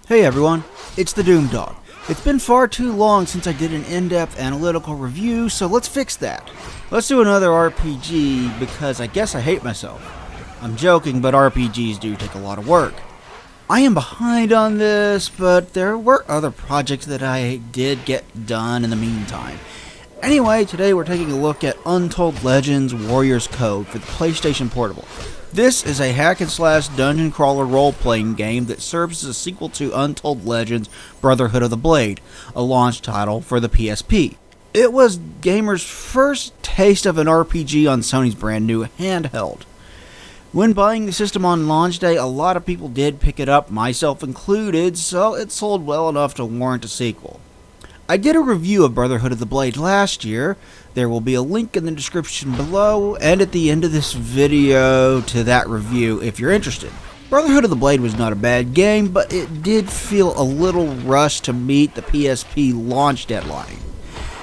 Hey everyone, it's the Doom Dog. It's been far too long since I did an in-depth analytical review, so let's fix that. Let's do another RPG because I guess I hate myself. I'm joking, but RPGs do take a lot of work. I am behind on this, but there were other projects that I did get done in the meantime. Anyway, today we're taking a look at Untold Legends Warrior's Code for the PlayStation Portable. This is a hack-and-slash dungeon crawler role-playing game that serves as a sequel to Untold Legends Brotherhood of the Blade, a launch title for the PSP. It was gamers' first taste of an RPG on Sony's brand new handheld. When buying the system on launch day, a lot of people did pick it up, myself included, so it sold well enough to warrant a sequel. I did a review of Brotherhood of the Blade last year. There will be a link in the description below and at the end of this video to that review if you're interested. Brotherhood of the Blade was not a bad game, but it did feel a little rushed to meet the PSP launch deadline.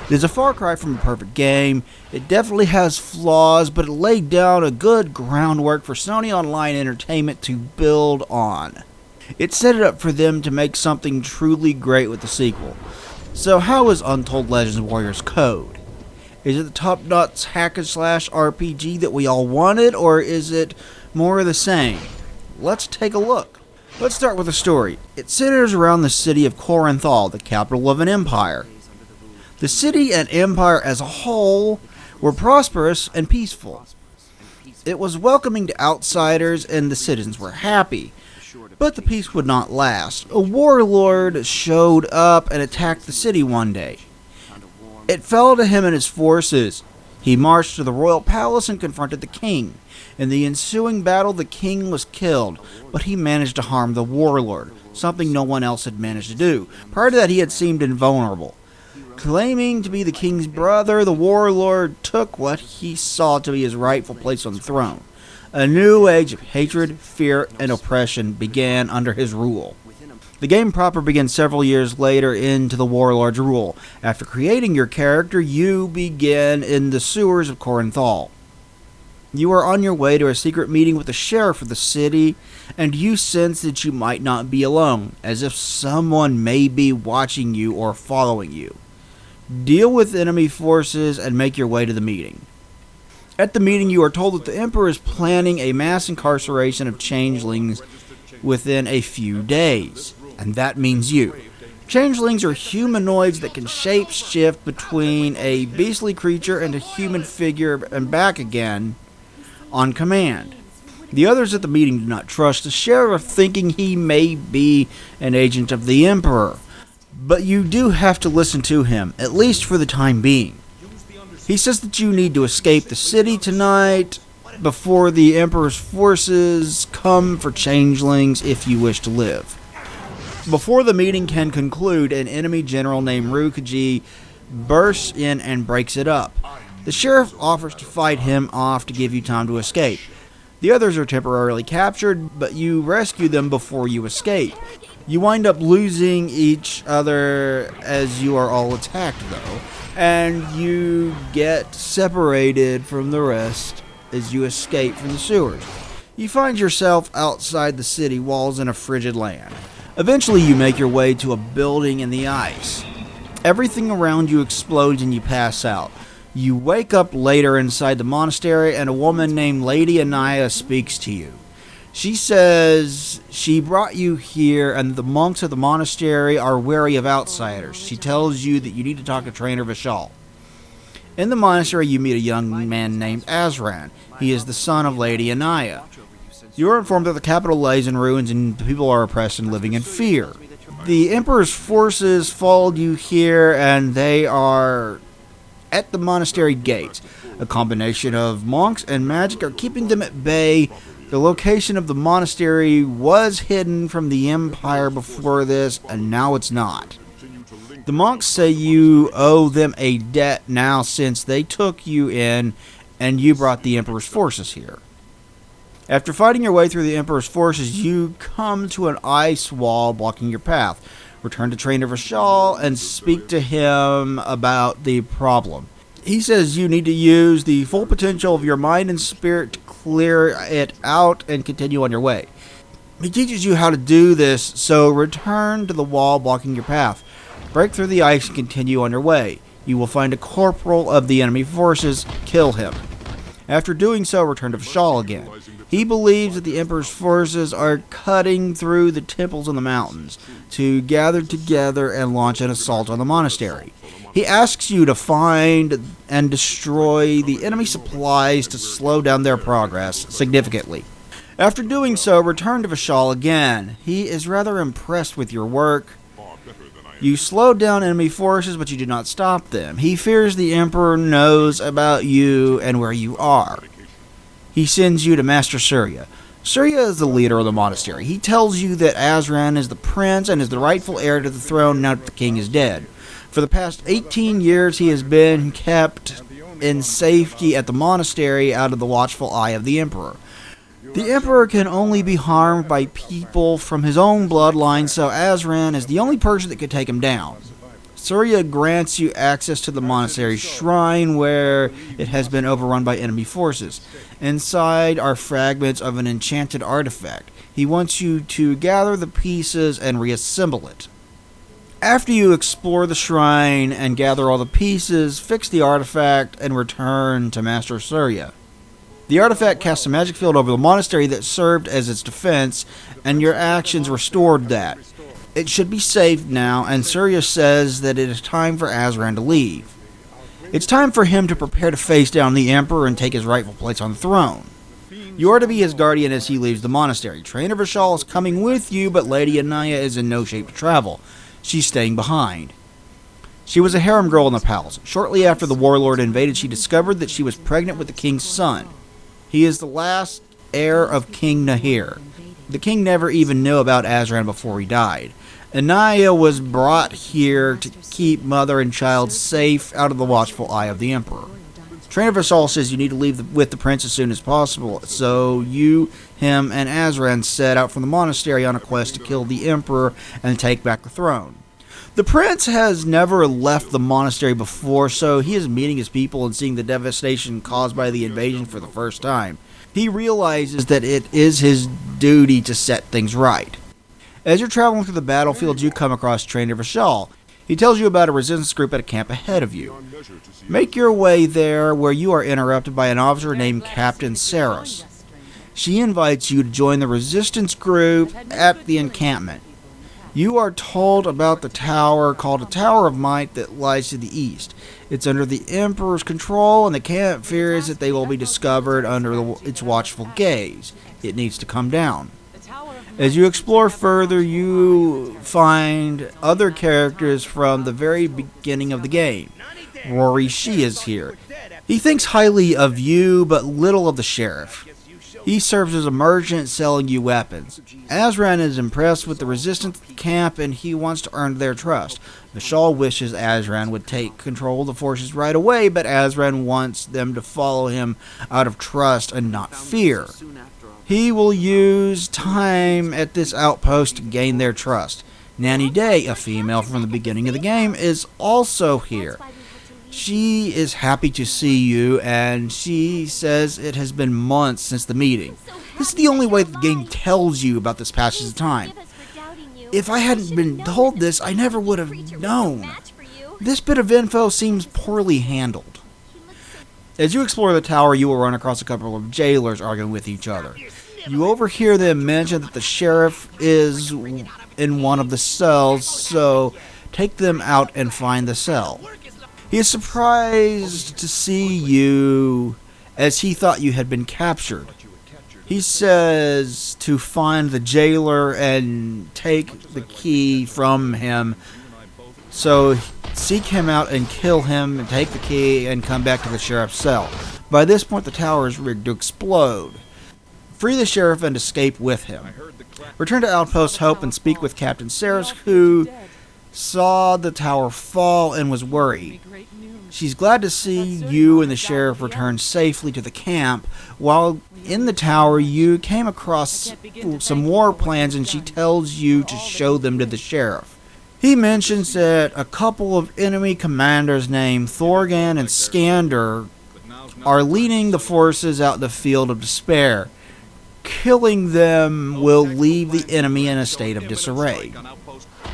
It is a far cry from a perfect game. It definitely has flaws, but it laid down a good groundwork for Sony Online Entertainment to build on. It set it up for them to make something truly great with the sequel. So how is Untold Legends Warrior's Code? Is it the top-notch hack-and-slash RPG that we all wanted, or is it more of the same? Let's take a look. Let's start with the story. It centers around the city of Korinthal, the capital of an empire. The city and empire as a whole were prosperous and peaceful. It was welcoming to outsiders and the citizens were happy. But the peace would not last. A warlord showed up and attacked the city one day. It fell to him and his forces. He marched to the royal palace and confronted the king. In the ensuing battle, the king was killed, but he managed to harm the warlord, something no one else had managed to do. Prior to that, he had seemed invulnerable. Claiming to be the king's brother, the warlord took what he saw to be his rightful place on the throne. A new age of hatred, fear, and oppression began under his rule. The game proper begins several years later into the warlord's rule. After creating your character, you begin in the sewers of Korinthal. You are on your way to a secret meeting with the sheriff of the city, and you sense that you might not be alone, as if someone may be watching you or following you. Deal with enemy forces and make your way to the meeting. At the meeting, you are told that the Emperor is planning a mass incarceration of changelings within a few days, and that means you. Changelings are humanoids that can shape-shift between a beastly creature and a human figure and back again on command. The others at the meeting do not trust the sheriff, thinking he may be an agent of the Emperor, but you do have to listen to him, at least for the time being. He says that you need to escape the city tonight before the Emperor's forces come for changelings if you wish to live. Before the meeting can conclude, an enemy general named Rukaji bursts in and breaks it up. The sheriff offers to fight him off to give you time to escape. The others are temporarily captured, but you rescue them before you escape. You wind up losing each other as you are all attacked, though, and you get separated from the rest as you escape from the sewers. You find yourself outside the city walls in a frigid land. Eventually you make your way to a building in the ice. Everything around you explodes and you pass out. You wake up later inside the monastery and a woman named Lady Anaya speaks to you. She says she brought you here and the monks of the monastery are wary of outsiders. She tells you that you need to talk to Trainer Vishal. In the monastery, you meet a young man named Azran. He is the son of Lady Anaya. You are informed that the capital lays in ruins and the people are oppressed and living in fear. The Emperor's forces followed you here and they are at the monastery gates. A combination of monks and magic are keeping them at bay. The location of the monastery was hidden from the Empire before this, and now it's not. The monks say you owe them a debt now since they took you in and you brought the Emperor's forces here. After fighting your way through the Emperor's forces, you come to an ice wall blocking your path. Return to Trainer Vishal and speak to him about the problem. He says you need to use the full potential of your mind and spirit to clear it out and continue on your way. He teaches you how to do this, so return to the wall blocking your path. Break through the ice and continue on your way. You will find a corporal of the enemy forces. Kill him. After doing so, return to Vishal again. He believes that the Emperor's forces are cutting through the temples in the mountains to gather together and launch an assault on the monastery. He asks you to find and destroy the enemy supplies to slow down their progress significantly. After doing so, return to Vishal again. He is rather impressed with your work. You slowed down enemy forces, but you did not stop them. He fears the Emperor knows about you and where you are. He sends you to Master Surya. Surya is the leader of the monastery. He tells you that Azran is the prince and is the rightful heir to the throne now that the king is dead. For the past 18 years, he has been kept in safety at the monastery out of the watchful eye of the Emperor. The Emperor can only be harmed by people from his own bloodline, so Azran is the only person that could take him down. Surya grants you access to the monastery shrine where it has been overrun by enemy forces. Inside are fragments of an enchanted artifact. He wants you to gather the pieces and reassemble it. After you explore the shrine and gather all the pieces, fix the artifact and return to Master Surya. The artifact casts a magic field over the monastery that served as its defense, and your actions restored that. It should be saved now, and Surya says that it is time for Azran to leave. It's time for him to prepare to face down the Emperor and take his rightful place on the throne. You are to be his guardian as he leaves the monastery. Trainer Vishal is coming with you, but Lady Anaya is in no shape to travel. She's staying behind. She was a harem girl in the palace. Shortly after the warlord invaded, she discovered that she was pregnant with the king's son. He is the last heir of King Nahir. The king never even knew about Azran before he died. Anaya was brought here to keep mother and child safe out of the watchful eye of the Emperor. Trainer Vishal says you need to leave with the prince as soon as possible, so you, him, and Azran set out from the monastery on a quest to kill the Emperor and take back the throne. The prince has never left the monastery before, so he is meeting his people and seeing the devastation caused by the invasion for the first time. He realizes that it is his duty to set things right. As you're traveling through the battlefield, you come across Trainer Vishal. He tells you about a resistance group at a camp ahead of you. Make your way there, where you are interrupted by an officer named Captain Saros. She invites you to join the resistance group at the encampment. You are told about the tower called the Tower of Might that lies to the east. It's under the Emperor's control, and the camp fears that they will be discovered under its watchful gaze. It needs to come down. As you explore further, you find other characters from the very beginning of the game. Rory Shee is here. He thinks highly of you, but little of the sheriff. He serves as a merchant selling you weapons. Azran is impressed with the resistance camp and he wants to earn their trust. Vishal wishes Azran would take control of the forces right away, but Azran wants them to follow him out of trust and not fear. He will use time at this outpost to gain their trust. Nanny Day, a female from the beginning of the game, is also here. She is happy to see you, and she says it has been months since the meeting. This is the only way the game tells you about this passage of time. If I hadn't been told this, I never would have known. This bit of info seems poorly handled. As you explore the tower, you will run across a couple of jailers arguing with each other. You overhear them mention that the sheriff is in one of the cells, so take them out and find the cell. He is surprised to see you, as he thought you had been captured. He says to find the jailer and take the key from him. So seek him out and kill him, and take the key and come back to the sheriff's cell. By this point, the tower is rigged to explode. Free the sheriff and escape with him. Return to Outpost Hope and speak with Captain Saris, who saw the tower fall and was worried. She's glad to see you and the sheriff return safely to the camp. While in the tower, you came across some war plans, and she tells you to show them to the sheriff. He mentions that a couple of enemy commanders named Thorgan and Skander are leading the forces out in the field of despair. Killing them will leave the enemy in a state of disarray.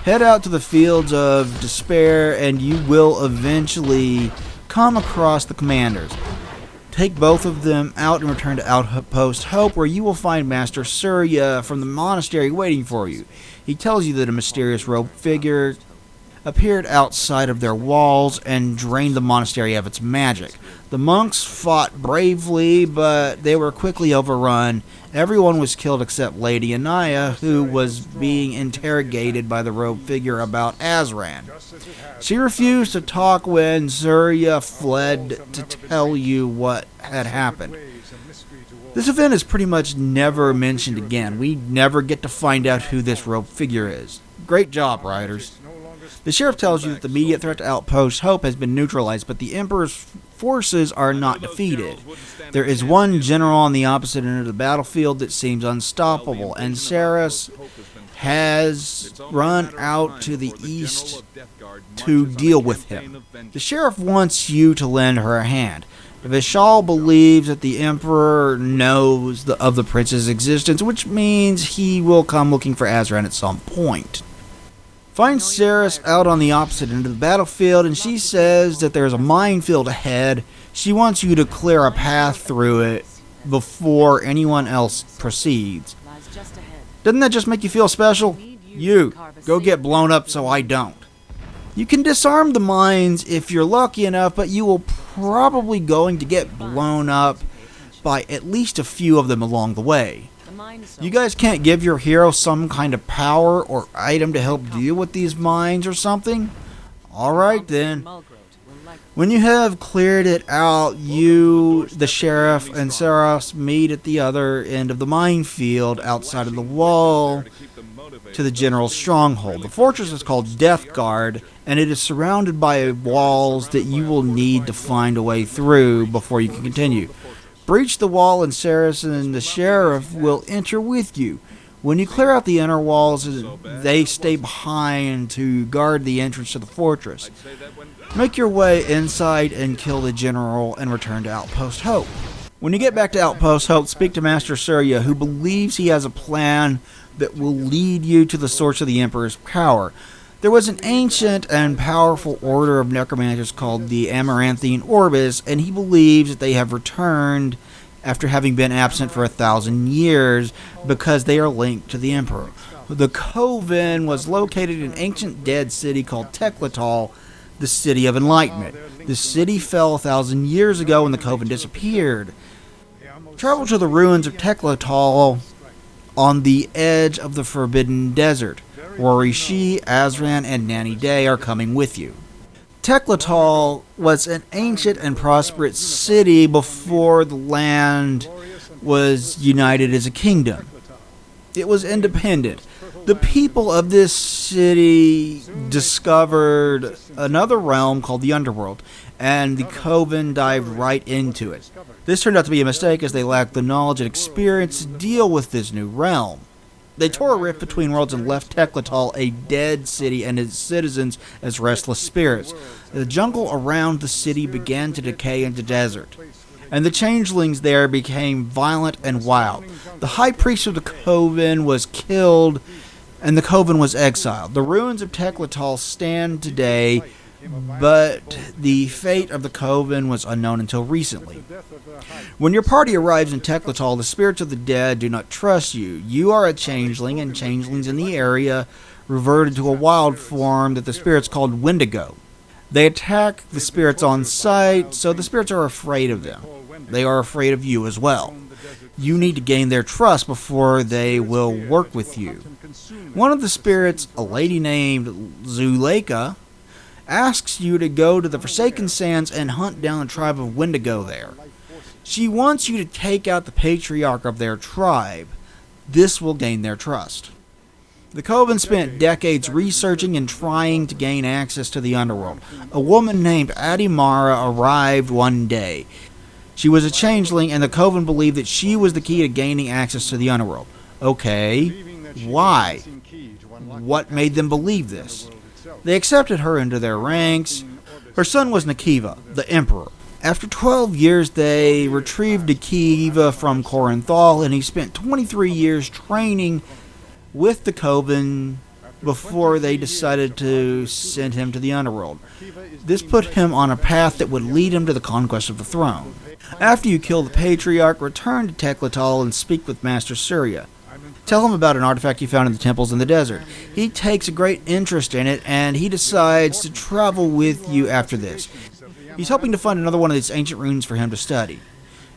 Head out to the fields of despair and you will eventually come across the commanders. Take both of them out and return to Outpost Hope, where you will find Master Surya from the monastery waiting for you. He tells you that a mysterious robed figure appeared outside of their walls and drained the monastery of its magic. The monks fought bravely, but they were quickly overrun. Everyone was killed except Lady Anaya, who was being interrogated by the robed figure about Azran. She refused to talk when Surya fled to tell you what had happened. This event is pretty much never mentioned again. We never get to find out who this robed figure is. Great job, writers. The sheriff tells you that the immediate threat to Outpost Hope has been neutralized, but the Emperor's forces are not defeated. There is one general on the opposite end of the battlefield that seems unstoppable, and Saras has run out to the east to deal with him. The sheriff wants you to lend her a hand. Vishal believes that the Emperor knows of the prince's existence, which means he will come looking for Azran at some point. Find Saras out on the opposite end of the battlefield, and she says that there's a minefield ahead. She wants you to clear a path through it before anyone else proceeds. Doesn't that just make you feel special? You, go get blown up so I don't. You can disarm the mines if you're lucky enough, but you will probably going to get blown up by at least a few of them along the way. You guys can't give your hero some kind of power or item to help deal with these mines or something? Alright then. When you have cleared it out, you, the sheriff, and Saras meet at the other end of the minefield outside of the wall to the general's stronghold. The fortress is called Death Guard, and it is surrounded by walls that you will need to find a way through before you can continue. Breach the wall and Saras and the sheriff will enter with you. When you clear out the inner walls, they stay behind to guard the entrance to the fortress. Make your way inside and kill the general and return to Outpost Hope. When you get back to Outpost Hope, speak to Master Surya, who believes he has a plan that will lead you to the source of the Emperor's power. There was an ancient and powerful order of necromancers called the Amaranthine Orbis, and he believes that they have returned after having been absent for 1,000 years because they are linked to the Emperor. The Coven was located in an ancient dead city called Teklatal, the City of Enlightenment. The city fell 1,000 years ago when the Coven disappeared. Travel to the ruins of Teklatal on the edge of the Forbidden Desert. Warishi, Azran, and Nanny Day are coming with you. Teklatal was an ancient and prosperous city before the land was united as a kingdom. It was independent. The people of this city discovered another realm called the Underworld, and the Coven dived right into it. This turned out to be a mistake as they lacked the knowledge and experience to deal with this new realm. They tore a rift between worlds and left Teklatal, a dead city, and its citizens as restless spirits. The jungle around the city began to decay into desert, and the changelings there became violent and wild. The high priest of the Coven was killed, and the Coven was exiled. The ruins of Teklatal stand today, but the fate of the Coven was unknown until recently. When your party arrives in Teklatal, the spirits of the dead do not trust you. You are a changeling, and changelings in the area reverted to a wild form that the spirits called Wendigo. They attack the spirits on sight, so the spirits are afraid of them. They are afraid of you as well. You need to gain their trust before they will work with you. One of the spirits, a lady named Zuleika, asks you to go to the Forsaken Sands and hunt down the tribe of Wendigo there. She wants you to take out the patriarch of their tribe. This will gain their trust. The Coven spent decades researching and trying to gain access to the underworld. A woman named Adimara arrived one day. She was a changeling, and the Coven believed that she was the key to gaining access to the underworld. Okay, why? What made them believe this? They accepted her into their ranks. Her son was Nakiva, the Emperor. After 12 years, they retrieved Nikiva from Korinthal, and he spent 23 years training with the Coven before they decided to send him to the underworld. This put him on a path that would lead him to the conquest of the throne. After you kill the Patriarch, return to Teklatal and speak with Master Surya. Tell him about an artifact you found in the temples in the desert. He takes a great interest in it, and he decides to travel with you after this. He's hoping to find another one of these ancient runes for him to study.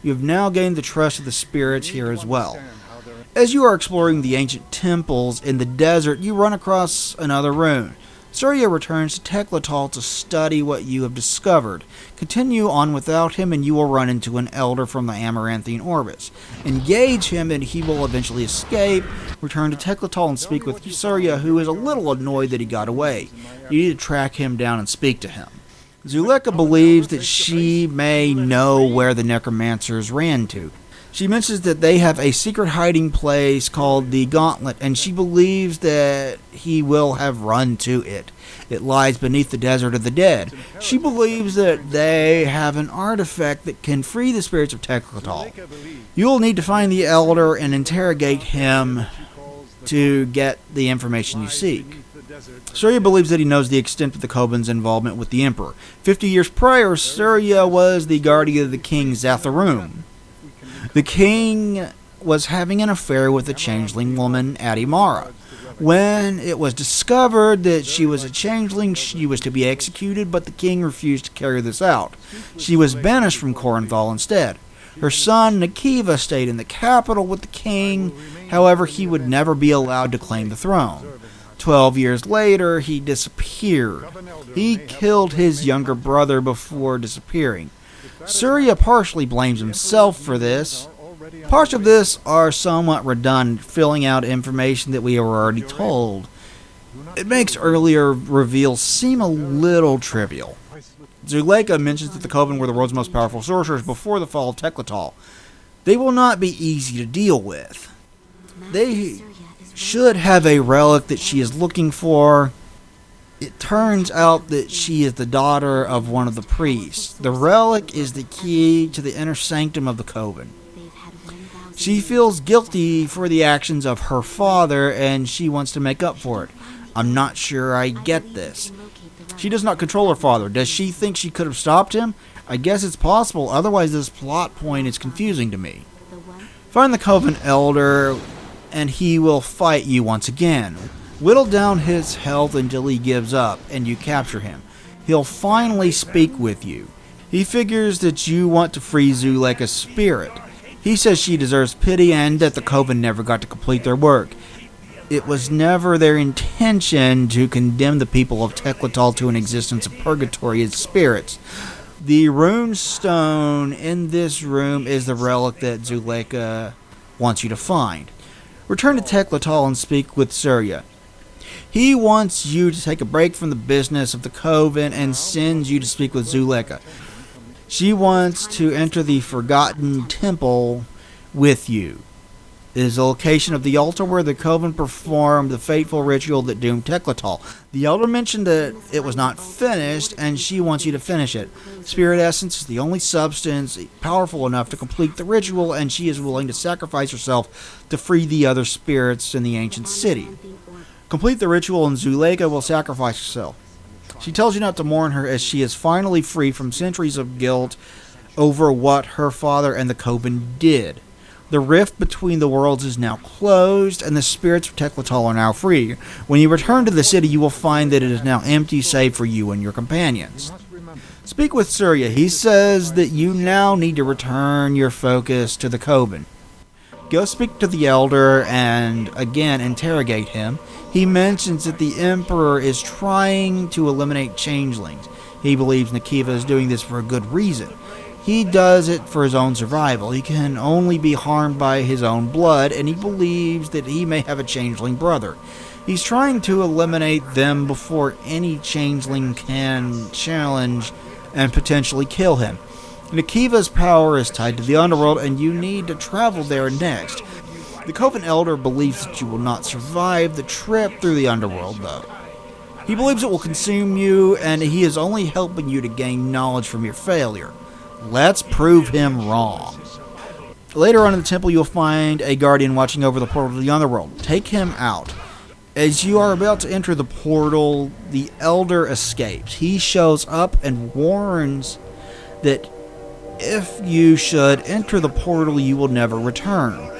You have now gained the trust of the spirits here as well. As you are exploring the ancient temples in the desert, you run across another rune. Surya returns to Teklatal to study what you have discovered. Continue on without him and you will run into an elder from the Amaranthine Orbis. Engage him and he will eventually escape. Return to Teklatal and speak with Surya, who is a little annoyed that he got away. You need to track him down and speak to him. Zuleka believes that she may know where the necromancers ran to. She mentions that they have a secret hiding place called the Gauntlet, and she believes that he will have run to it. It lies beneath the Desert of the Dead. She believes that they have an artifact that can free the spirits of Teklatal. You will need to find the Elder and interrogate him to get the information you seek. Surya believes that he knows the extent of the Coven's involvement with the Emperor. 50 years prior, Surya was the guardian of the king Zatharum. The king was having an affair with a changeling woman, Adimara. When it was discovered that she was a changeling, she was to be executed, but the king refused to carry this out. She was banished from Korinthal instead. Her son, Nikiva, stayed in the capital with the king. However, he would never be allowed to claim the throne. 12 years later, he disappeared. He killed his younger brother before disappearing. Surya partially blames himself for this. Parts of this are somewhat redundant, filling out information that we were already told. It makes earlier reveals seem a little trivial. Zuleka mentions that the Coven were the world's most powerful sorcerers before the fall of Teklatal. They will not be easy to deal with. They should have a relic that she is looking for. It turns out that she is the daughter of one of the priests. The relic is the key to the inner sanctum of the Coven. She feels guilty for the actions of her father, and she wants to make up for it. I'm not sure I get this. She does not control her father. Does she think she could have stopped him? I guess it's possible, otherwise this plot point is confusing to me. Find the Coven Elder, and he will fight you once again. Whittle down his health until he gives up, and you capture him. He'll finally speak with you. He figures that you want to free Zuleka's spirit. He says she deserves pity and that the Coven never got to complete their work. It was never their intention to condemn the people of Teklatal to an existence of purgatory as spirits. The rune stone in this room is the relic that Zuleka wants you to find. Return to Teklatal and speak with Surya. He wants you to take a break from the business of the Coven and sends you to speak with Zuleka. She wants to enter the Forgotten Temple with you. It is the location of the altar where the Coven performed the fateful ritual that doomed Teklatal. The Elder mentioned that it was not finished, and she wants you to finish it. Spirit Essence is the only substance powerful enough to complete the ritual, and she is willing to sacrifice herself to free the other spirits in the ancient city. Complete the ritual, and Zuleka will sacrifice herself. She tells you not to mourn her, as she is finally free from centuries of guilt over what her father and the Coven did. The rift between the worlds is now closed, and the spirits of Teklatal are now free. When you return to the city, you will find that it is now empty save for you and your companions. Speak with Surya. He says that you now need to return your focus to the Coven. Go speak to the Elder and, again, interrogate him. He mentions that the Emperor is trying to eliminate changelings. He believes Nikiva is doing this for a good reason. He does it for his own survival. He can only be harmed by his own blood, and he believes that he may have a changeling brother. He's trying to eliminate them before any changeling can challenge and potentially kill him. Nikiva's power is tied to the underworld, and you need to travel there next. The Coven Elder believes that you will not survive the trip through the underworld, though. He believes it will consume you, and he is only helping you to gain knowledge from your failure. Let's prove him wrong. Later on in the temple, you'll find a guardian watching over the portal to the underworld. Take him out. As you are about to enter the portal, the elder escapes. He shows up and warns that if you should enter the portal, you will never return.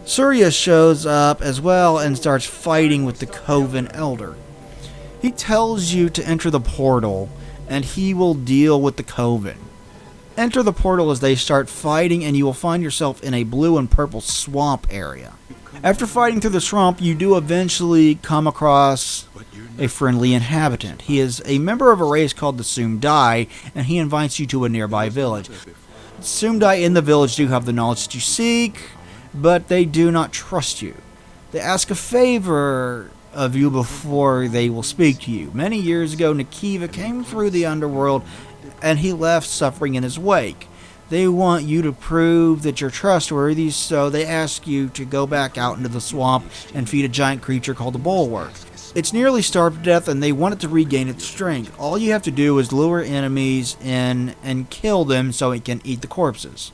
Surya shows up as well and starts fighting with the Coven elder. He tells you to enter the portal, and he will deal with the Coven. Enter the portal as they start fighting, and you will find yourself in a blue and purple swamp area. After fighting through the swamp, you do eventually come across a friendly inhabitant. He is a member of a race called the Sumdai, and he invites you to a nearby village. The Sumdai in the village do have the knowledge that you seek, but they do not trust you. They ask a favor of you before they will speak to you. Many years ago, Nikiva came through the underworld, and he left suffering in his wake. They want you to prove that you're trustworthy, so they ask you to go back out into the swamp and feed a giant creature called the Bulwark. It's nearly starved to death, and they want it to regain its strength. All you have to do is lure enemies in and kill them so it can eat the corpses.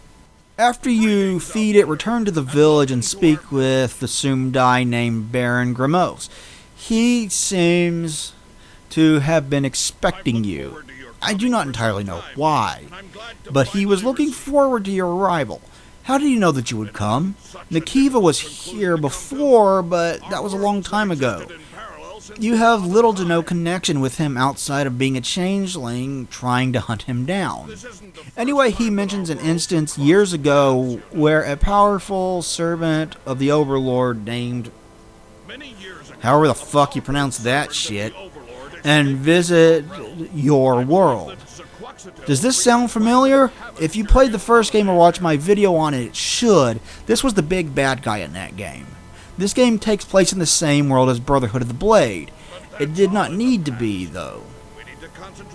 After you feed it, return to the village and speak with the Sumdai named Baron Grimos. He seems to have been expecting you. I do not entirely know why, but he was looking forward to your arrival. How did he know that you would come? Nikiva was here before, but that was a long time ago. You have little to no connection with him outside of being a changeling trying to hunt him down. Anyway, he mentions an instance years ago where a powerful servant of the Overlord named, however the fuck you pronounce that shit, and visit your world. Does this sound familiar? If you played the first game or watched my video on it, it should. This was the big bad guy in that game. This game takes place in the same world as Brotherhood of the Blade. It did not need to be, though.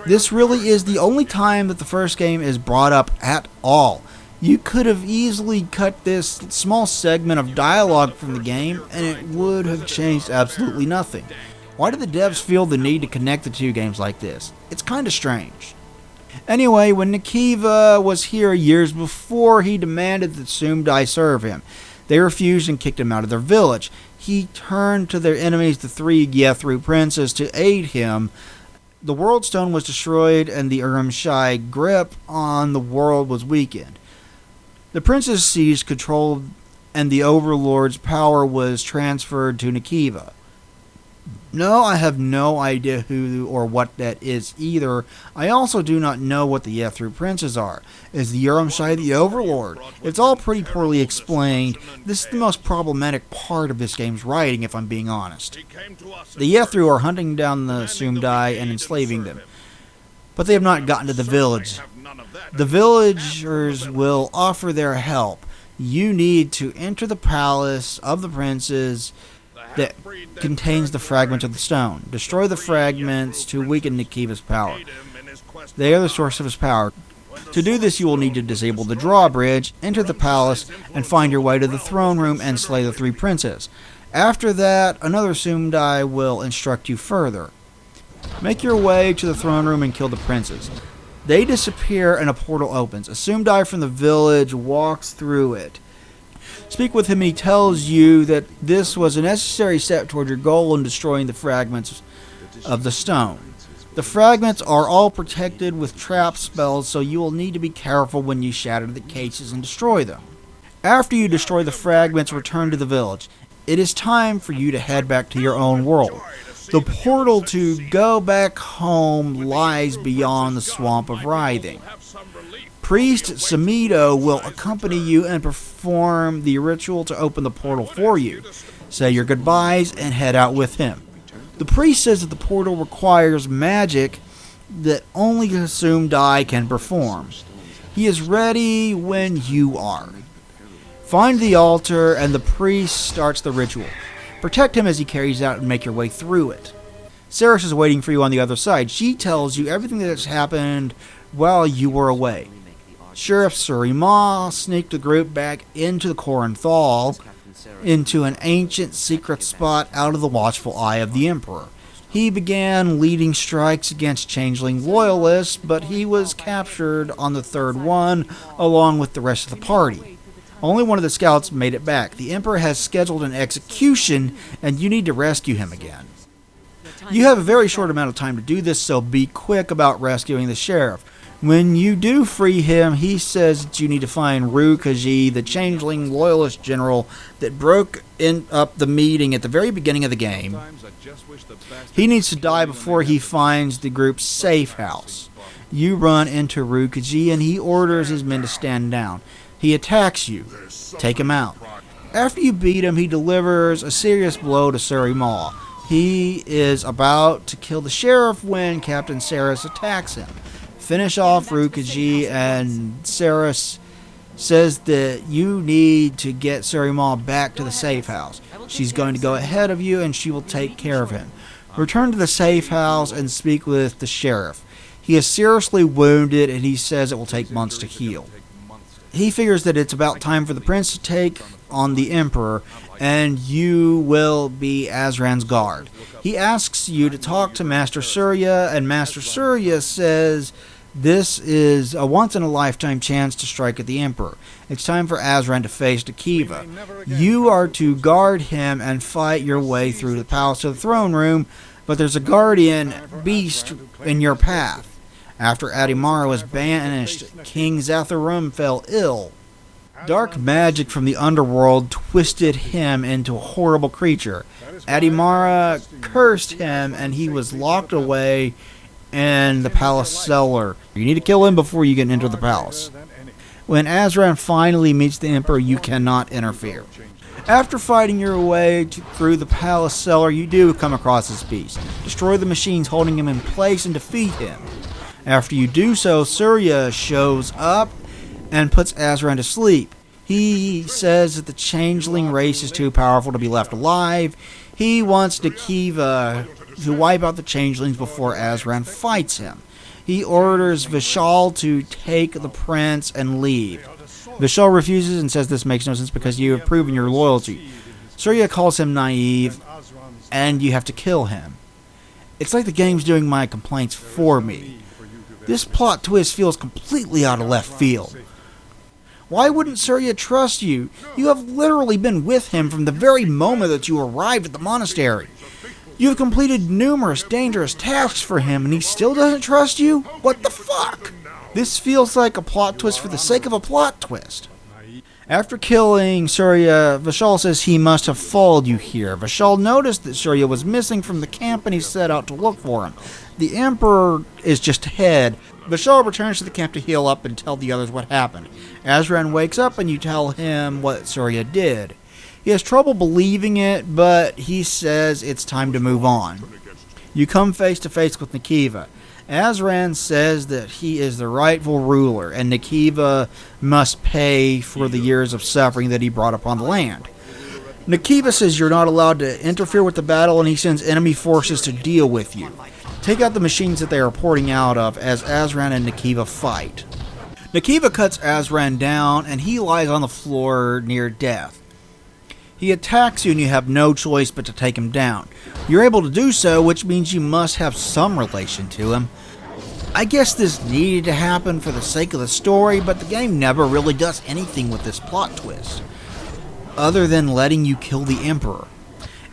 This really is the only time that the first game is brought up at all. You could have easily cut this small segment of dialogue from the game, and it would have changed absolutely nothing. Why do the devs feel the need to connect the two games like this? It's kinda strange. Anyway, when Nikiva was here years before, he demanded that Sumdai serve him. They refused and kicked him out of their village. He turned to their enemies, the three Yethru princes, to aid him. The World Stone was destroyed, and the Urumshai grip on the world was weakened. The princes seized control, and the Overlord's power was transferred to Nikiva. No, I have no idea who or what that is either. I also do not know what the Yethru princes are. Is the Urumshai the Overlord? It's all pretty poorly explained. This is the most problematic part of this game's writing, if I'm being honest. The Yethru are hunting down the Sumdai and enslaving them, but they have not gotten to the village. The villagers will offer their help. You need to enter the palace of the princes that contains the fragments of the stone. Destroy the fragments to weaken Nikiva's power. They are the source of his power. To do this, you will need to disable the drawbridge, enter the palace, and find your way to the throne room and slay the three princes. After that, another Sumdai will instruct you further. Make your way to the throne room and kill the princes. They disappear and a portal opens. A Sumdai from the village walks through it. Speak with him and he tells you that this was a necessary step toward your goal in destroying the fragments of the stone. The fragments are all protected with trap spells, so you will need to be careful when you shatter the cases and destroy them. After you destroy the fragments, return to the village. It is time for you to head back to your own world. The portal to go back home lies beyond the Swamp of Writhing. Priest Samido will accompany you and perform the ritual to open the portal for you. Say your goodbyes and head out with him. The priest says that the portal requires magic that only Sumdai can perform. He is ready when you are. Find the altar and the priest starts the ritual. Protect him as he carries out and make your way through it. Saris is waiting for you on the other side. She tells you everything that has happened while you were away. Sheriff Surima sneaked the group back into the Koranthal, into an ancient secret spot out of the watchful eye of the Emperor. He began leading strikes against changeling loyalists, but he was captured on the third one, along with the rest of the party. Only one of the scouts made it back. The Emperor has scheduled an execution, and you need to rescue him again. You have a very short amount of time to do this, so be quick about rescuing the sheriff. When you do free him, he says that you need to find Rukaji, the changeling loyalist general that broke up the meeting at the very beginning of the game. He needs to die before he finds the group's safe house. You run into Rukaji and he orders his men to stand down. He attacks you. Take him out. After you beat him, he delivers a serious blow to Surima. He is about to kill the sheriff when Captain Saris attacks him. Finish off Rukaji, and Saris says that you need to get Surima back to the safe house. She's going to go ahead of you and she will take care of him. Return to the safe house and speak with the sheriff. He is seriously wounded and he says it will take months to heal. He figures that it's about time for the prince to take on the Emperor, and you will be Azran's guard. He asks you to talk to Master Surya, and Master Surya says this is a once-in-a-lifetime chance to strike at the Emperor. It's time for Azran to face Nikiva. You are to guard him and fight your way through the palace to the throne room, but there's a guardian beast in your path. After Adimara was banished, King Zatharum fell ill. Dark magic from the underworld twisted him into a horrible creature. Adimara cursed him and he was locked away in the palace cellar. You need to kill him before you can enter the palace. When Azran finally meets the Emperor, you cannot interfere. After fighting your way through the palace cellar, you do come across this beast. Destroy the machines holding him in place and defeat him. After you do so, Surya shows up and puts Azran to sleep. He says that the changeling race is too powerful to be left alive. He wants Nikiva to wipe out the changelings before Azran fights him. He orders Vishal to take the prince and leave. Vishal refuses and says this makes no sense because you have proven your loyalty. Surya calls him naive, and you have to kill him. It's like the game's doing my complaints for me. This plot twist feels completely out of left field. Why wouldn't Surya trust you? You have literally been with him from the very moment that you arrived at the monastery. You have completed numerous dangerous tasks for him and he still doesn't trust you? What the fuck? This feels like a plot twist for the sake of a plot twist. After killing Surya, Vishal says he must have followed you here. Vishal noticed that Surya was missing from the camp and he set out to look for him. The Emperor is just ahead. Vishal returns to the camp to heal up and tell the others what happened. Azran wakes up and you tell him what Surya did. He has trouble believing it, but he says it's time to move on. You come face to face with Nikiva. Azran says that he is the rightful ruler, and Nikiva must pay for the years of suffering that he brought upon the land. Nikiva says you're not allowed to interfere with the battle, and he sends enemy forces to deal with you. Take out the machines that they are porting out of as Azran and Nikiva fight. Nikiva cuts Azran down, and he lies on the floor near death. He attacks you and you have no choice but to take him down. You're able to do so, which means you must have some relation to him. I guess this needed to happen for the sake of the story, but the game never really does anything with this plot twist, other than letting you kill the Emperor.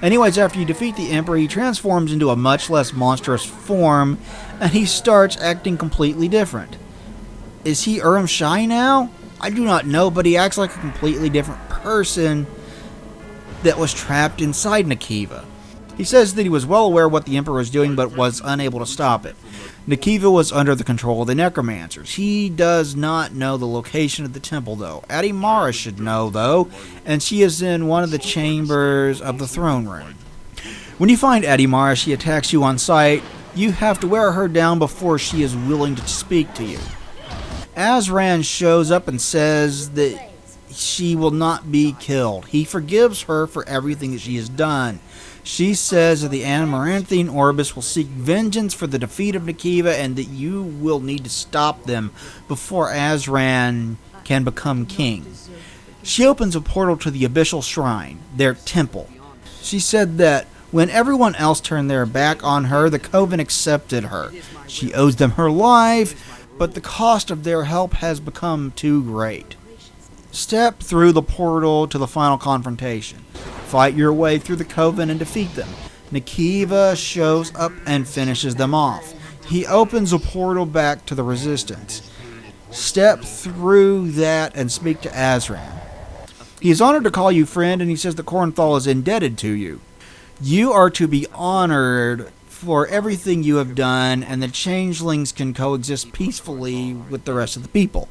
Anyways, after you defeat the Emperor, he transforms into a much less monstrous form, and he starts acting completely different. Is he Shai now? I do not know, but he acts like a completely different person that was trapped inside Nikiva. He says that he was well aware of what the Emperor was doing, but was unable to stop it. Nikiva was under the control of the necromancers. He does not know the location of the temple, though. Adimara should know, though, and she is in one of the chambers of the throne room. When you find Adimara, she attacks you on sight. You have to wear her down before she is willing to speak to you. Azran shows up and says that she will not be killed. He forgives her for everything that she has done. She says that the Amaranthine Orbis will seek vengeance for the defeat of Nikiva and that you will need to stop them before Azran can become king. She opens a portal to the Abyssal Shrine, their temple. She said that When everyone else turned their back on her, the Coven accepted her. She owes them her life, but the cost of their help has become too great. Step through the portal to the final confrontation. Fight your way through the Coven and defeat them. Nikiva shows up and finishes them off. He opens a portal back to the Resistance. Step through that and speak to Azran. He is honored to call you friend, and he says that Kornthal is indebted to you. You are to be honored for everything you have done, and the changelings can coexist peacefully with the rest of the people.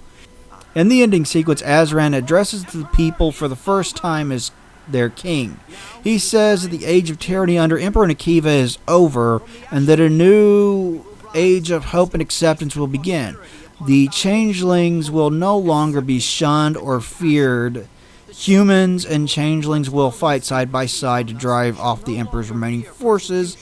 In the ending sequence, Azran addresses the people for the first time as their king. He says that the age of tyranny under Emperor Nikiva is over, and that a new age of hope and acceptance will begin. The changelings will no longer be shunned or feared. Humans and changelings will fight side by side to drive off the Emperor's remaining forces,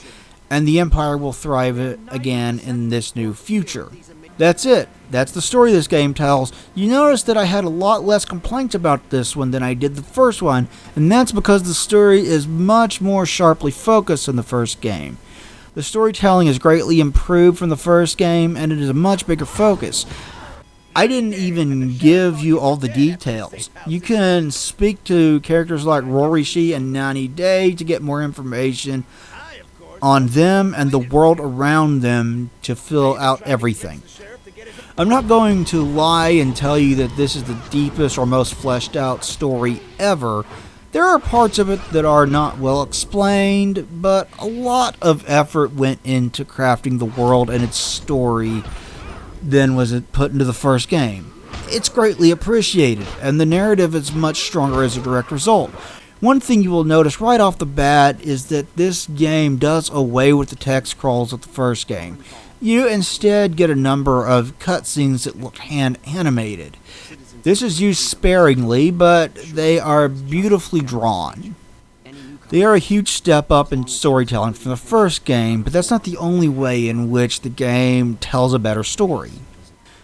and the Empire will thrive again in this new future. That's it. That's the story this game tells. You notice that I had a lot less complaints about this one than I did the first one, and that's because the story is much more sharply focused than the first game. The storytelling is greatly improved from the first game, and it is a much bigger focus. I didn't even give you all the details. You can speak to characters like Rory Shi and Nani Day to get more information on them and the world around them to fill out everything. I'm not going to lie and tell you that this is the deepest or most fleshed out story ever. There are parts of it that are not well explained, but a lot of effort went into crafting the world and its story than was it put into the first game. It's greatly appreciated, and the narrative is much stronger as a direct result. One thing you will notice right off the bat is that this game does away with the text scrolls of the first game. You instead get a number of cutscenes that look hand animated. This is used sparingly, but they are beautifully drawn. They are a huge step up in storytelling from the first game, but that's not the only way in which the game tells a better story.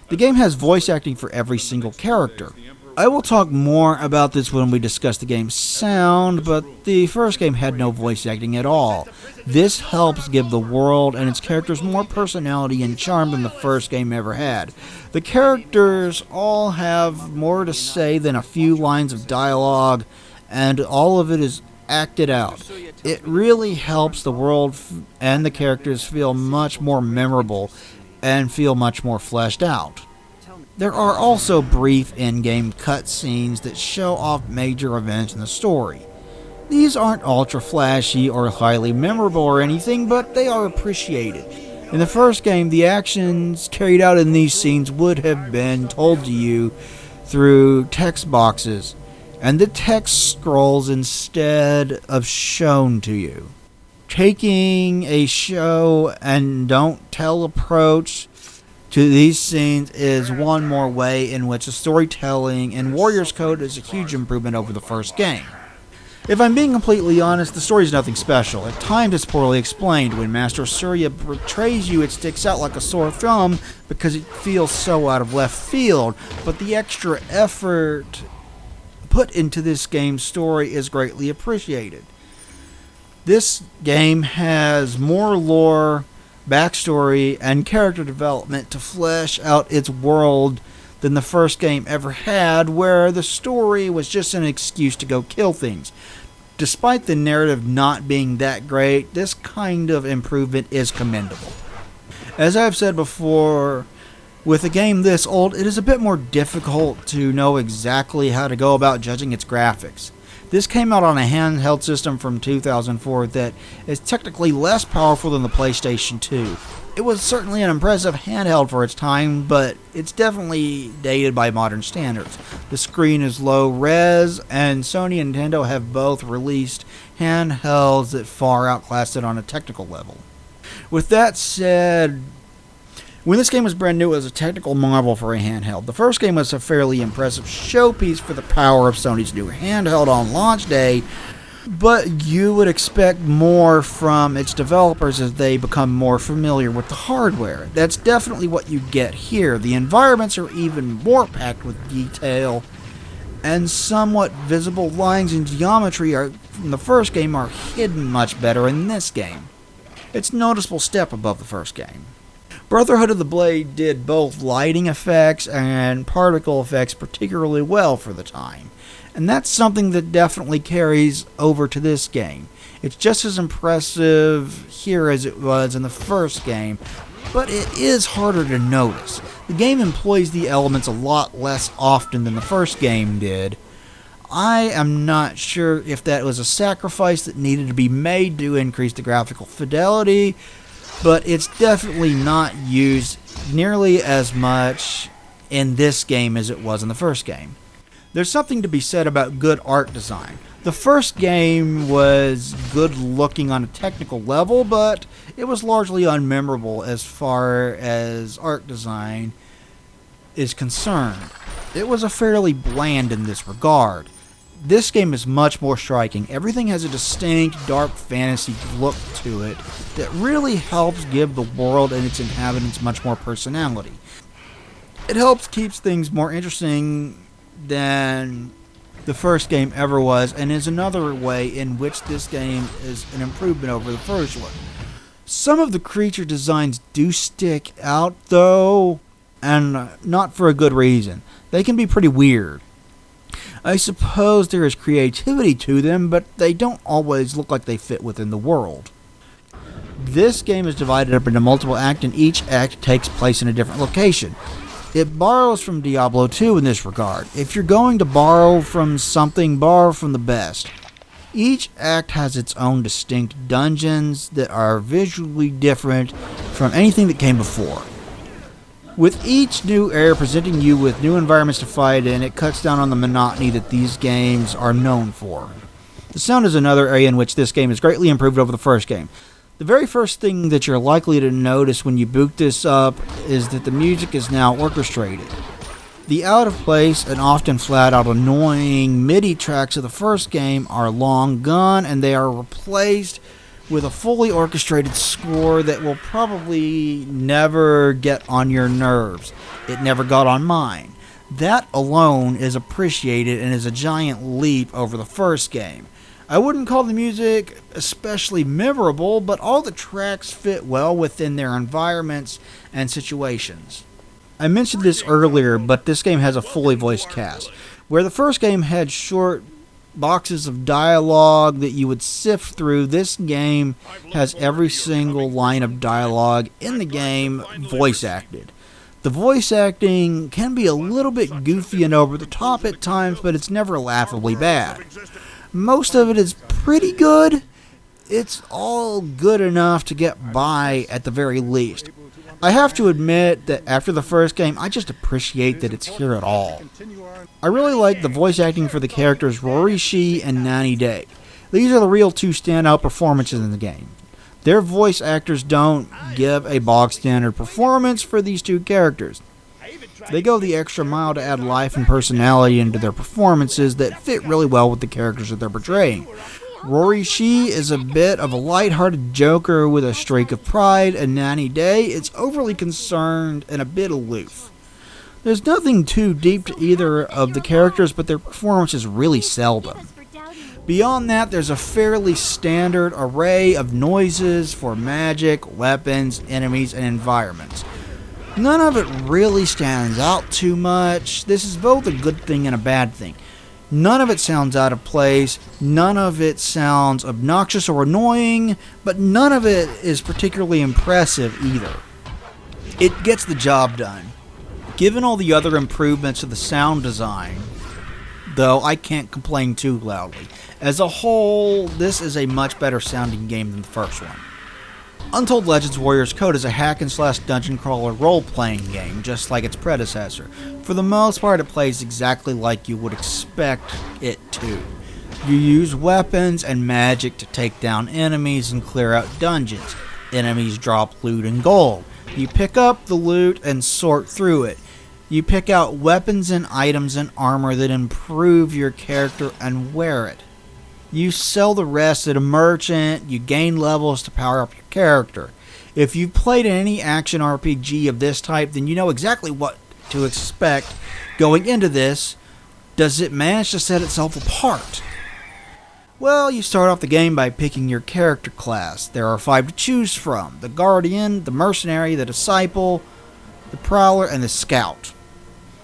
The game has voice acting for every single character. I will talk more about this when we discuss the game's sound, but the first game had no voice acting at all. This helps give the world and its characters more personality and charm than the first game ever had. The characters all have more to say than a few lines of dialogue, and all of it is acted out. It really helps the world and the characters feel much more memorable and feel much more fleshed out. There are also brief in-game cutscenes that show off major events in the story. These aren't ultra flashy or highly memorable or anything, but they are appreciated. In the first game, the actions carried out in these scenes would have been told to you through text boxes, and the text scrolls instead of shown to you. Taking a show and don't tell approach to these scenes is one more way in which the storytelling in Warriors Code is a huge improvement over the first game. If I'm being completely honest, the story is nothing special. At times it's poorly explained. When Master Surya betrays you, it sticks out like a sore thumb because it feels so out of left field, but the extra effort put into this game's story is greatly appreciated. This game has more lore, backstory, and character development to flesh out its world than the first game ever had, where the story was just an excuse to go kill things. Despite the narrative not being that great, this kind of improvement is commendable. As I've said before, with a game this old, it is a bit more difficult to know exactly how to go about judging its graphics. This came out on a handheld system from 2004 that is technically less powerful than the PlayStation 2. It was certainly an impressive handheld for its time, but it's definitely dated by modern standards. The screen is low res, and Sony and Nintendo have both released handhelds that far outclass it on a technical level. With that said, when this game was brand new, it was a technical marvel for a handheld. The first game was a fairly impressive showpiece for the power of Sony's new handheld on launch day, but you would expect more from its developers as they become more familiar with the hardware. That's definitely what you get here. The environments are even more packed with detail, and somewhat visible lines in geometry are from the first game are hidden much better in this game. It's a noticeable step above the first game. Brotherhood of the Blade did both lighting effects and particle effects particularly well for the time, and that's something that definitely carries over to this game. It's just as impressive here as it was in the first game, but it is harder to notice. The game employs the elements a lot less often than the first game did. I am not sure if that was a sacrifice that needed to be made to increase the graphical fidelity, but it's definitely not used nearly as much in this game as it was in the first game. There's something to be said about good art design. The first game was good looking on a technical level, but it was largely unmemorable as far as art design is concerned. It was fairly bland in this regard. This game is much more striking. Everything has a distinct dark fantasy look to it that really helps give the world and its inhabitants much more personality. It helps keeps things more interesting than the first game ever was, and is another way in which this game is an improvement over the first one. Some of the creature designs do stick out though, and not for a good reason. They can be pretty weird. I suppose there is creativity to them, but they don't always look like they fit within the world. This game is divided up into multiple acts, and each act takes place in a different location. It borrows from Diablo 2 in this regard. If you're going to borrow from something, borrow from the best. Each act has its own distinct dungeons that are visually different from anything that came before. With each new area presenting you with new environments to fight in, it cuts down on the monotony that these games are known for. The sound is another area in which this game is greatly improved over the first game. The very first thing that you're likely to notice when you boot this up is that the music is now orchestrated. The out of place and often flat out annoying MIDI tracks of the first game are long gone, and they are replaced with a fully orchestrated score that will probably never get on your nerves. It never got on mine. That alone is appreciated and is a giant leap over the first game. I wouldn't call the music especially memorable, but all the tracks fit well within their environments and situations. I mentioned this earlier, but this game has a fully voiced cast. Where the first game had short boxes of dialogue that you would sift through, this game has every single line of dialogue in the game voice acted. The voice acting can be a little bit goofy and over the top at times, but it's never laughably bad. Most of it is pretty good. It's all good enough to get by at the very least. I have to admit that after the first game, I just appreciate that it's here at all. I really like the voice acting for the characters Rory Shee and Nanny Day. These are the real two standout performances in the game. Their voice actors don't give a bog standard performance for these two characters. They go the extra mile to add life and personality into their performances that fit really well with the characters that they're portraying. Rory Shee is a bit of a light-hearted joker with a streak of pride, and Nanny Day is overly concerned and a bit aloof. There's nothing too deep to either of the characters, but their performances really sell them. Beyond that, there's a fairly standard array of noises for magic, weapons, enemies, and environments. None of it really stands out too much. This is both a good thing and a bad thing. None of it sounds out of place, none of it sounds obnoxious or annoying, but none of it is particularly impressive either. It gets the job done. Given all the other improvements to the sound design, though, I can't complain too loudly. As a whole, this is a much better sounding game than the first one. Untold Legends Warrior's Code is a hack-and-slash dungeon crawler role-playing game, just like its predecessor. For the most part, it plays exactly like you would expect it to. You use weapons and magic to take down enemies and clear out dungeons. Enemies drop loot and gold. You pick up the loot and sort through it. You pick out weapons and items and armor that improve your character and wear it. You sell the rest at a merchant, you gain levels to power up your character. If you've played any action RPG of this type, then you know exactly what to expect going into this. Does it manage to set itself apart? Well, you start off the game by picking your character class. There are 5 to choose from: the Guardian, the Mercenary, the Disciple, the Prowler, and the Scout.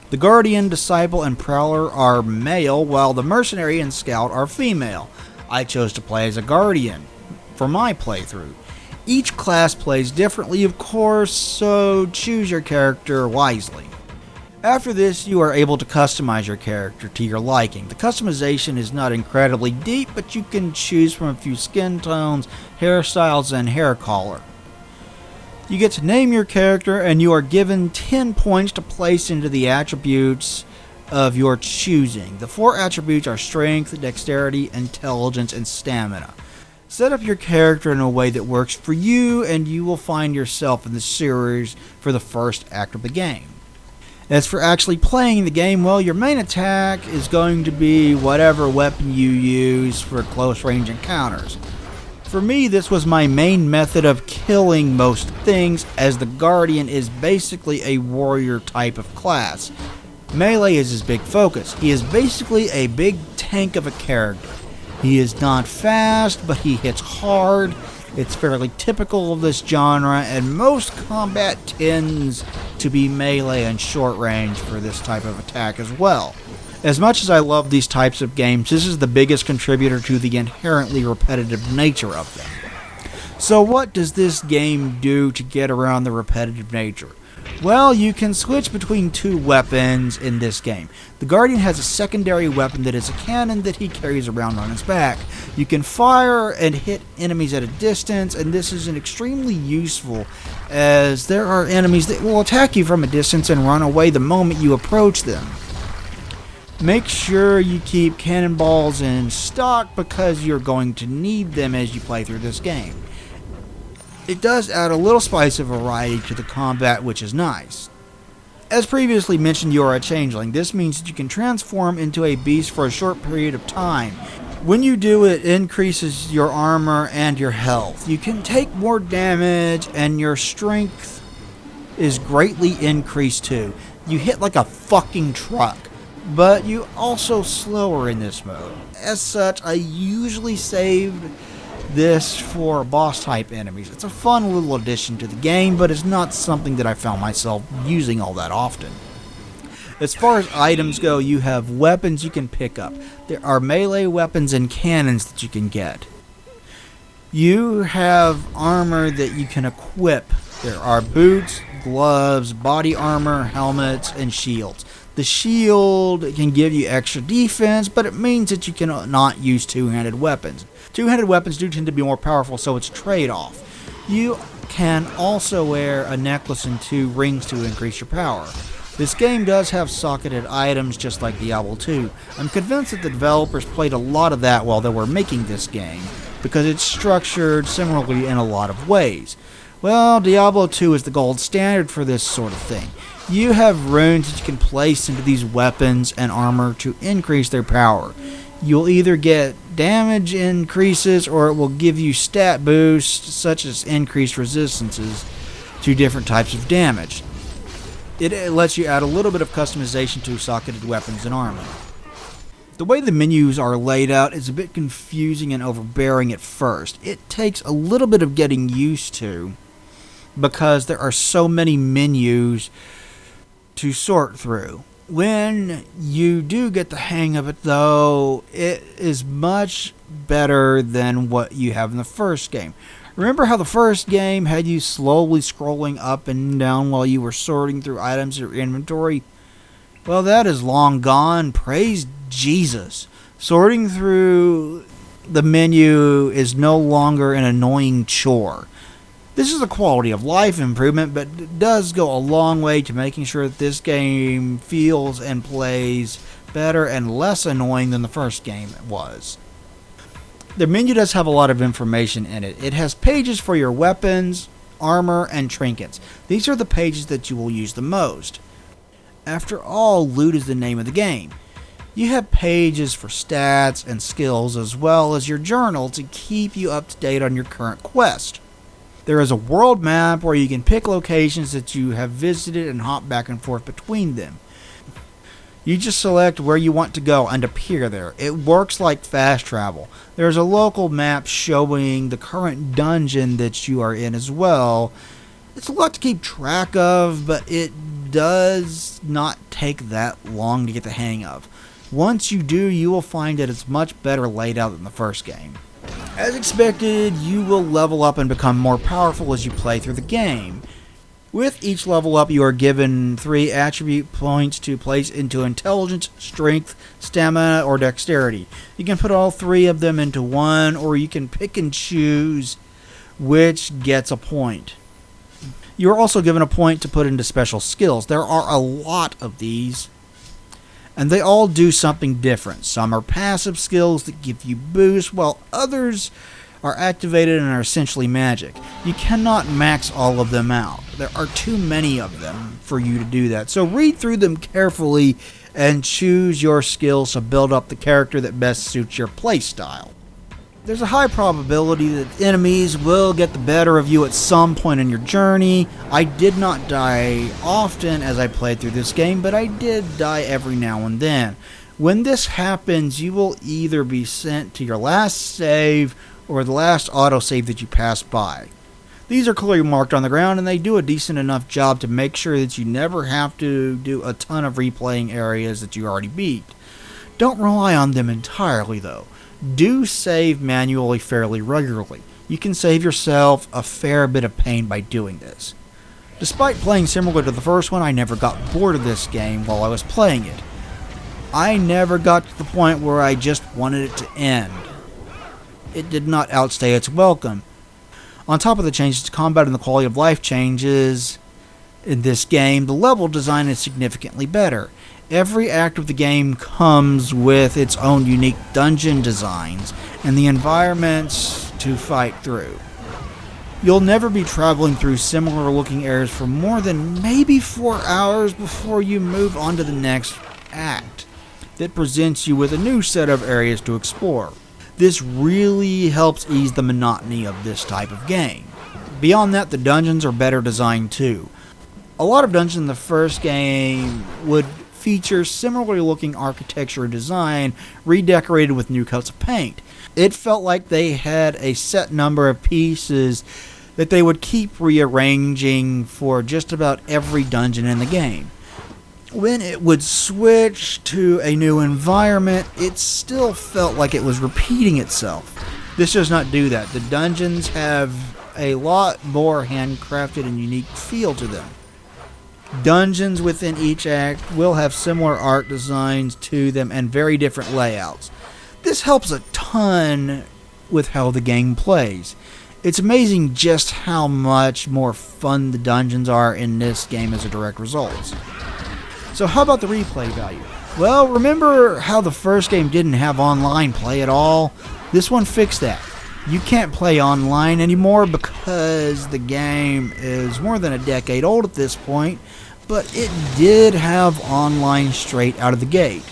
The Guardian, Disciple, and Prowler are male, while the Mercenary and Scout are female. I chose to play as a Guardian for my playthrough. Each class plays differently, of course, so choose your character wisely. After this, you are able to customize your character to your liking. The customization is not incredibly deep, but you can choose from a few skin tones, hairstyles, and hair color. You get to name your character, and you are given 10 points to place into the attributes of your choosing. The 4 attributes are Strength, Dexterity, Intelligence, and Stamina. Set up your character in a way that works for you, and you will find yourself in the series for the first act of the game. As for actually playing the game, well, your main attack is going to be whatever weapon you use for close range encounters. For me, this was my main method of killing most things, as the Guardian is basically a warrior type of class. Melee is his big focus. He is basically a big tank of a character. He is not fast, but he hits hard. It's fairly typical of this genre, and most combat tends to be melee and short range for this type of attack as well. As much as I love these types of games, this is the biggest contributor to the inherently repetitive nature of them. So what does this game do to get around the repetitive nature? Well, you can switch between 2 weapons in this game. The Guardian has a secondary weapon that is a cannon that he carries around on his back. You can fire and hit enemies at a distance, and this is extremely useful, as there are enemies that will attack you from a distance and run away the moment you approach them. Make sure you keep cannonballs in stock, because you're going to need them as you play through this game. It does add a little spice of variety to the combat, which is nice. As previously mentioned, you are a changeling. This means that you can transform into a beast for a short period of time. When you do, it increases your armor and your health. You can take more damage, and your strength is greatly increased too. You hit like a fucking truck, but you also slower in this mode. As such, I usually saved this for boss type enemies. It's a fun little addition to the game, but it's not something that I found myself using all that often. As far as items go, you have weapons you can pick up. There are melee weapons and cannons that you can get. You have armor that you can equip. There are boots, gloves, body armor, helmets, and shields. The shield can give you extra defense, but it means that you cannot use two-handed weapons. Two-handed weapons do tend to be more powerful, so it's a trade-off. You can also wear a necklace and 2 rings to increase your power. This game does have socketed items just like Diablo 2. I'm convinced that the developers played a lot of that while they were making this game, because it's structured similarly in a lot of ways. Well, Diablo 2 is the gold standard for this sort of thing. You have runes that you can place into these weapons and armor to increase their power. You'll either get damage increases, or it will give you stat boosts, such as increased resistances to different types of damage. It lets you add a little bit of customization to socketed weapons and armor. The way the menus are laid out is a bit confusing and overbearing at first. It takes a little bit of getting used to, because there are so many menus to sort through. When you do get the hang of it, though, it is much better than what you have in the first game. Remember how the first game had you slowly scrolling up and down while you were sorting through items in your inventory? Well, that is long gone. Praise Jesus. Sorting through the menu is no longer an annoying chore. This is a quality of life improvement, but it does go a long way to making sure that this game feels and plays better and less annoying than the first game was. The menu does have a lot of information in it. It has pages for your weapons, armor, and trinkets. These are the pages that you will use the most. After all, loot is the name of the game. You have pages for stats and skills, as well as your journal to keep you up to date on your current quest. There is a world map where you can pick locations that you have visited and hop back and forth between them. You just select where you want to go and appear there. It works like fast travel. There's a local map showing the current dungeon that you are in as well. It's a lot to keep track of, but it does not take that long to get the hang of. Once you do, you will find that it's much better laid out than the first game. As expected, you will level up and become more powerful as you play through the game. With each level up, you are given 3 attribute points to place into intelligence, strength, stamina, or dexterity. You can put all 3 of them into one, or you can pick and choose which gets a point. You are also given a point to put into special skills. There are a lot of these, and they all do something different. Some are passive skills that give you boost, while others are activated and are essentially magic. You cannot max all of them out. There are too many of them for you to do that. So read through them carefully and choose your skills to build up the character that best suits your playstyle. There's a high probability that enemies will get the better of you at some point in your journey. I did not die often as I played through this game, but I did die every now and then. When this happens, you will either be sent to your last save or the last autosave that you passed by. These are clearly marked on the ground, and they do a decent enough job to make sure that you never have to do a ton of replaying areas that you already beat. Don't rely on them entirely, though. Do save manually fairly regularly. You can save yourself a fair bit of pain by doing this. Despite playing similar to the first one, I never got bored of this game while I was playing it. I never got to the point where I just wanted it to end. It did not outstay its welcome. On top of the changes to combat and the quality of life changes in this game, the level design is significantly better. Every act of the game comes with its own unique dungeon designs and the environments to fight through. You'll never be traveling through similar looking areas for more than maybe 4 hours before you move on to the next act that presents you with a new set of areas to explore. This really helps ease the monotony of this type of game. Beyond that, the dungeons are better designed too. A lot of dungeons in the first game would feature similarly looking architecture and design redecorated with new coats of paint. It felt like they had a set number of pieces that they would keep rearranging for just about every dungeon in the game. When it would switch to a new environment, it still felt like it was repeating itself. This does not do that. The dungeons have a lot more handcrafted and unique feel to them. Dungeons within each act will have similar art designs to them and very different layouts. This helps a ton with how the game plays. It's amazing just how much more fun the dungeons are in this game as a direct result. So how about the replay value? Well, remember how the first game didn't have online play at all? This one fixed that. You can't play online anymore because the game is more than a decade old at this point, but it did have online straight out of the gate.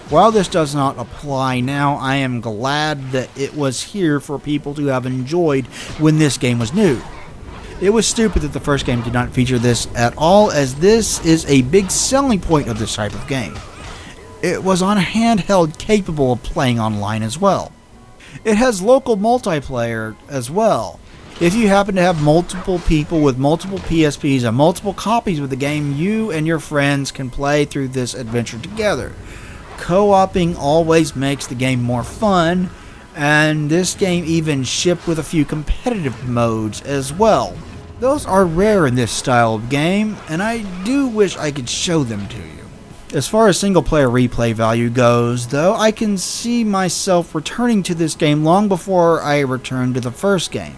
While this does not apply now, I am glad that it was here for people to have enjoyed when this game was new. It was stupid that the first game did not feature this at all, as this is a big selling point of this type of game. It was on a handheld capable of playing online as well. It has local multiplayer as well. If you happen to have multiple people with multiple PSPs and multiple copies of the game, you and your friends can play through this adventure together. Co-oping always makes the game more fun, and this game even shipped with a few competitive modes as well. Those are rare in this style of game, and I do wish I could show them to you. As far as single player replay value goes, though, I can see myself returning to this game long before I returned to the first game.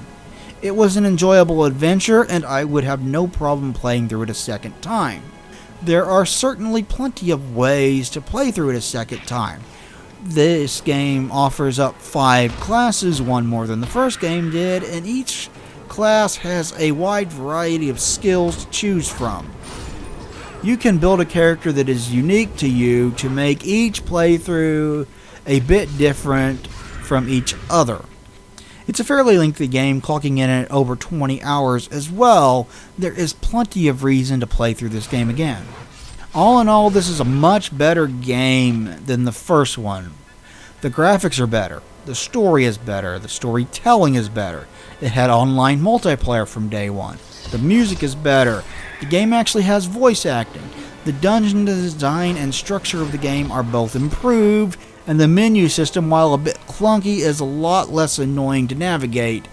It was an enjoyable adventure, and I would have no problem playing through it a second time. There are certainly plenty of ways to play through it a second time. This game offers up 5 classes, one more than the first game did, and each class has a wide variety of skills to choose from. You can build a character that is unique to you to make each playthrough a bit different from each other. It's a fairly lengthy game, clocking in at over 20 hours as well. There is plenty of reason to play through this game again. All in all, this is a much better game than the first one. The graphics are better, the story is better, the storytelling is better. It had online multiplayer from day one. The music is better. The game actually has voice acting. The dungeon design and structure of the game are both improved, and the menu system, while a bit clunky, is a lot less annoying to navigate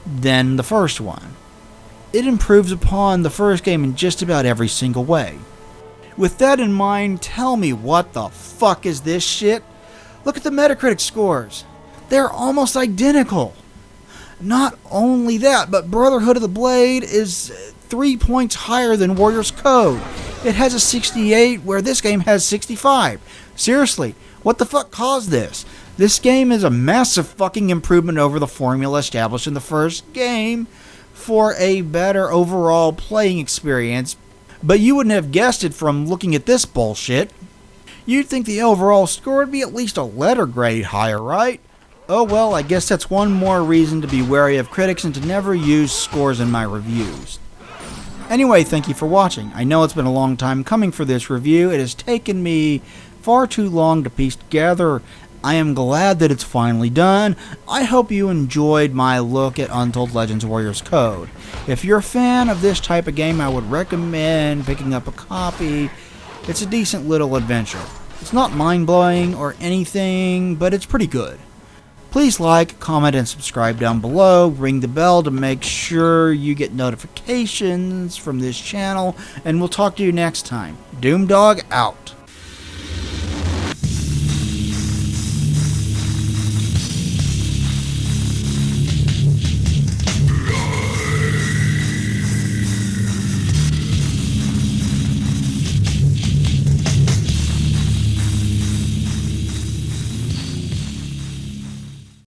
than the first one. It improves upon the first game in just about every single way. With that in mind, tell me, what the fuck is this shit? Look at the Metacritic scores. They're almost identical. Not only that, but Brotherhood of the Blade is 3 points higher than Warrior's Code. It has a 68, where this game has 65. Seriously, what the fuck caused this? This game is a massive fucking improvement over the formula established in the first game for a better overall playing experience, but you wouldn't have guessed it from looking at this bullshit. You'd think the overall score would be at least a letter grade higher, right? Oh well, I guess that's one more reason to be wary of critics and to never use scores in my reviews. Anyway, thank you for watching. I know it's been a long time coming for this review. It has taken me far too long to piece together. I am glad that it's finally done. I hope you enjoyed my look at Untold Legends Warrior's Code. If you're a fan of this type of game, I would recommend picking up a copy. It's a decent little adventure. It's not mind-blowing or anything, but it's pretty good. Please like, comment, and subscribe down below. Ring the bell to make sure you get notifications from this channel, and we'll talk to you next time. Doomdog out.